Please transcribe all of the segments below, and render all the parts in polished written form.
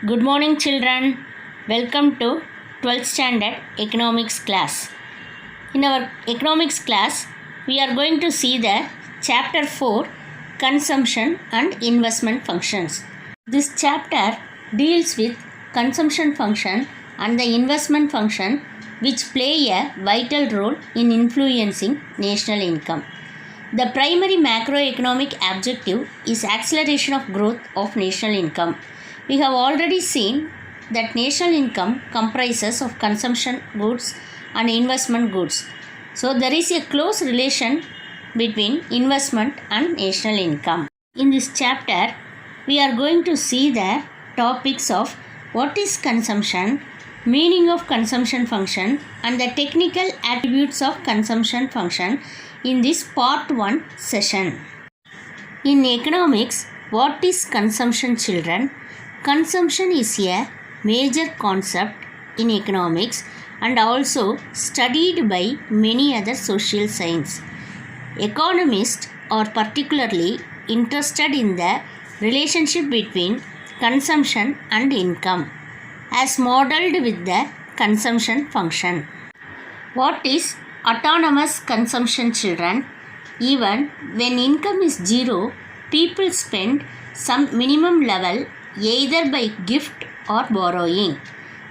Good morning, children. Welcome to 12th standard economics class. In our economics class, we are going to see the chapter 4, consumption and investment functions. This chapter deals with consumption function and the investment function, which play a vital role in influencing national income. The primary macroeconomic objective is acceleration of growth of national income. We have already seen that national income comprises of consumption goods and investment goods. So there is a close relation between investment and national income. In this chapter, we are going to see the topics of what is consumption, meaning of consumption function, and the technical attributes of consumption function in this part 1 session. In economics, what is consumption, children? Consumption is a major concept in economics and also studied by many other social sciences. Economists are particularly interested in the relationship between consumption and income, as modeled with the consumption function. What is autonomous consumption, children? Even when income is zero, people spend some minimum level either by gift or borrowing.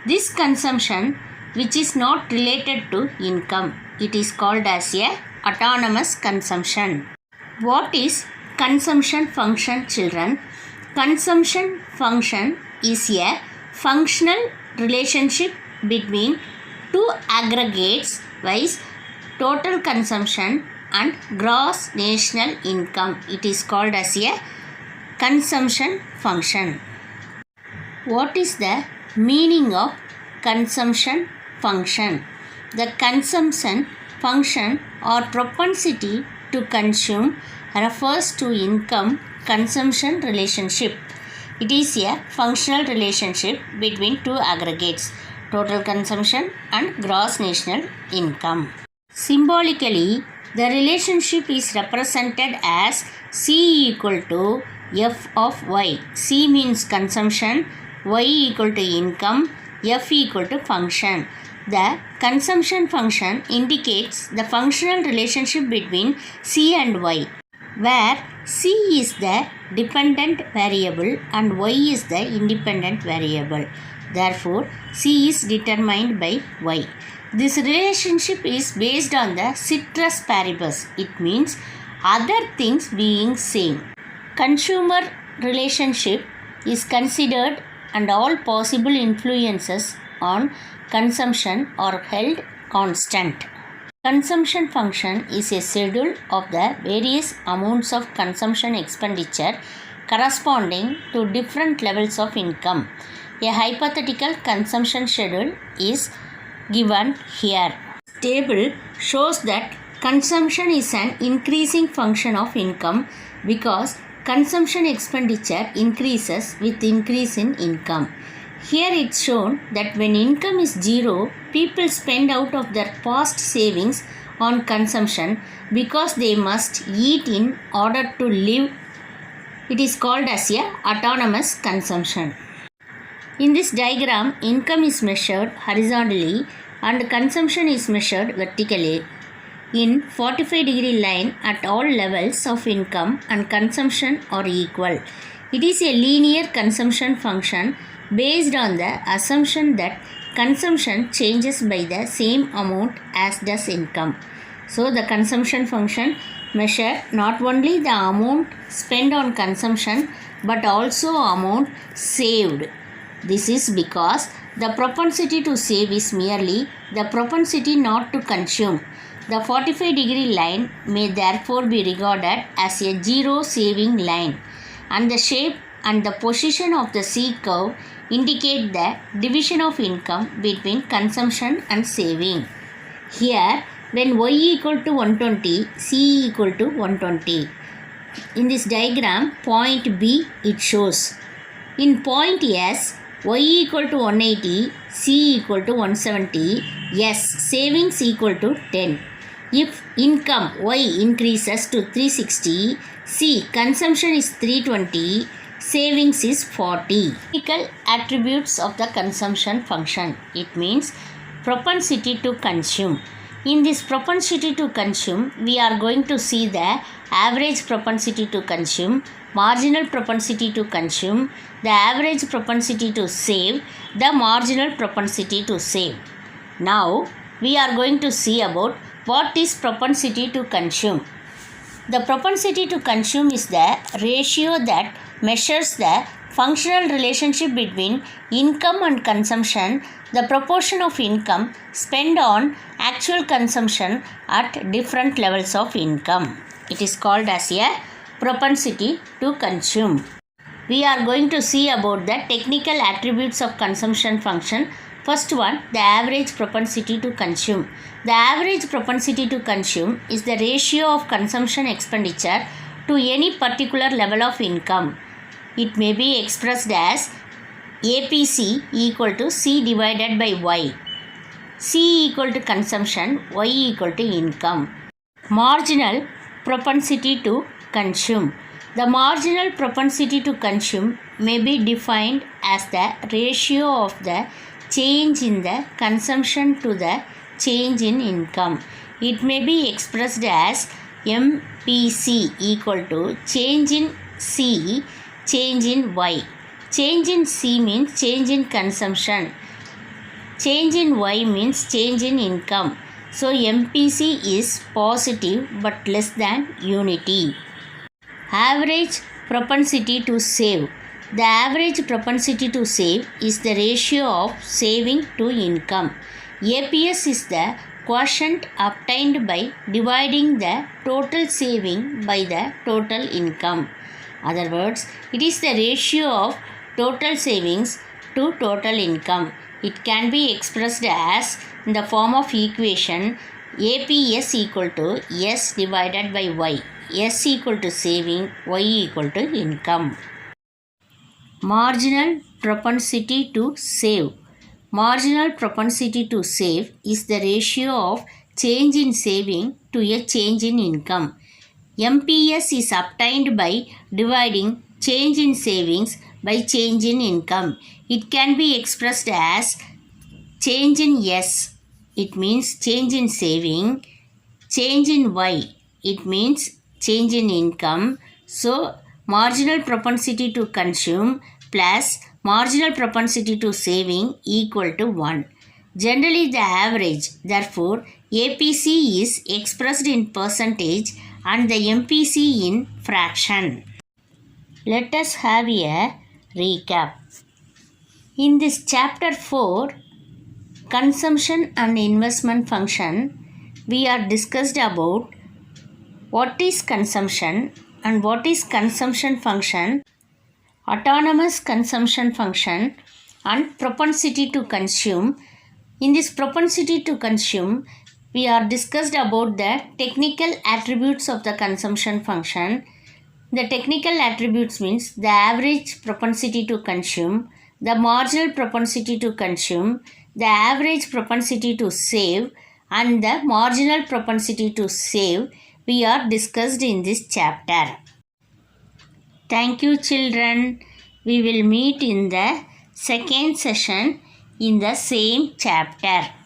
This consumption, which is not related to income, it is called as a autonomous consumption. What is consumption function, children? Consumption function is a functional relationship between two aggregates wise total consumption and gross national income. It is called as a consumption function. What is the meaning of consumption function? The consumption function or propensity to consume refers to income consumption relationship. It is a functional relationship between two aggregates, total consumption and gross national income. Symbolically, the relationship is represented as C equal to F of Y. C means consumption, Y equal to income, F equal to function. The consumption function indicates the functional relationship between C and Y, where C is the dependent variable and Y is the independent variable. Therefore, C is determined by Y. This relationship is based on the ceteris paribus. It means other things being same. Consumer relationship is considered and all possible influences on consumption are held constant. Consumption function is a schedule of the various amounts of consumption expenditure corresponding to different levels of income. A hypothetical consumption schedule is given here. This table shows that consumption is an increasing function of income because consumption expenditure increases with increase in income. Here it's shown that when income is zero, people spend out of their past savings on consumption because they must eat in order to live. It is called as a autonomous consumption. In this diagram, income is measured horizontally and consumption is measured vertically in 45-degree line at all levels of income and consumption are equal. It is a linear consumption function based on the assumption that consumption changes by the same amount as does income. So the consumption function measures not only the amount spent on consumption but also amount saved. This is because the propensity to save is merely the propensity not to consume. The 45-degree line may therefore be regarded as a zero saving line, and the shape and the position of the C curve indicate the division of income between consumption and saving. Here, when Y equal to 120, C equal to 120. In this diagram, point B it shows. In point S, Y equal to 180, C equal to 170, S savings equal to 10. If income Y increases to 360, C consumption is 320, savings is 40. Technical attributes of the consumption function. It means propensity to consume. In this propensity to consume, we are going to see the average propensity to consume, marginal propensity to consume, the average propensity to save, the marginal propensity to save. Now, we are going to see about what is propensity to consume. The propensity to consume is the ratio that measures the functional relationship between income and consumption, the proportion of income spent on actual consumption at different levels of income. It is called as a propensity to consume. We are going to see about the technical attributes of consumption function. First one, the average propensity to consume. The average propensity to consume is the ratio of consumption expenditure to any particular level of income. It may be expressed as APC equal to C divided by Y. C equal to consumption, Y equal to income. Marginal propensity to consume. The marginal propensity to consume may be defined as the ratio of the change in the consumption to the change in income. It may be expressed as MPC equal to change in C, change in Y. Change in C means change in consumption. Change in Y means change in income. So MPC is positive but less than unity. Average propensity to save. The average propensity to save is the ratio of saving to income. APS is the quotient obtained by dividing the total saving by the total income. Other words, it is the ratio of total savings to total income. It can be expressed as in the form of equation APS equal to S divided by Y. S equal to saving, Y equal to income. Marginal propensity to save. Marginal propensity to save is the ratio of change in saving to a change in income. MPS is obtained by dividing change in savings by change in income. It can be expressed as change in S. It means change in saving. Change in Y. It means change in income. So, marginal propensity to consume plus marginal propensity to saving equal to 1. Generally the average. Therefore, APC is expressed in percentage and the MPC in fraction. Let us have a recap. In this chapter 4, consumption and investment function, we are discussed about what is consumption and what is consumption function, autonomous consumption function, and propensity to consume. In this propensity to consume, we are discussed about the technical attributes of the consumption function. The technical attributes means the average propensity to consume, the marginal propensity to consume, the average propensity to save, and the marginal propensity to save we are discussed in this chapter. Thank you, children. We will meet in the second session in the same chapter.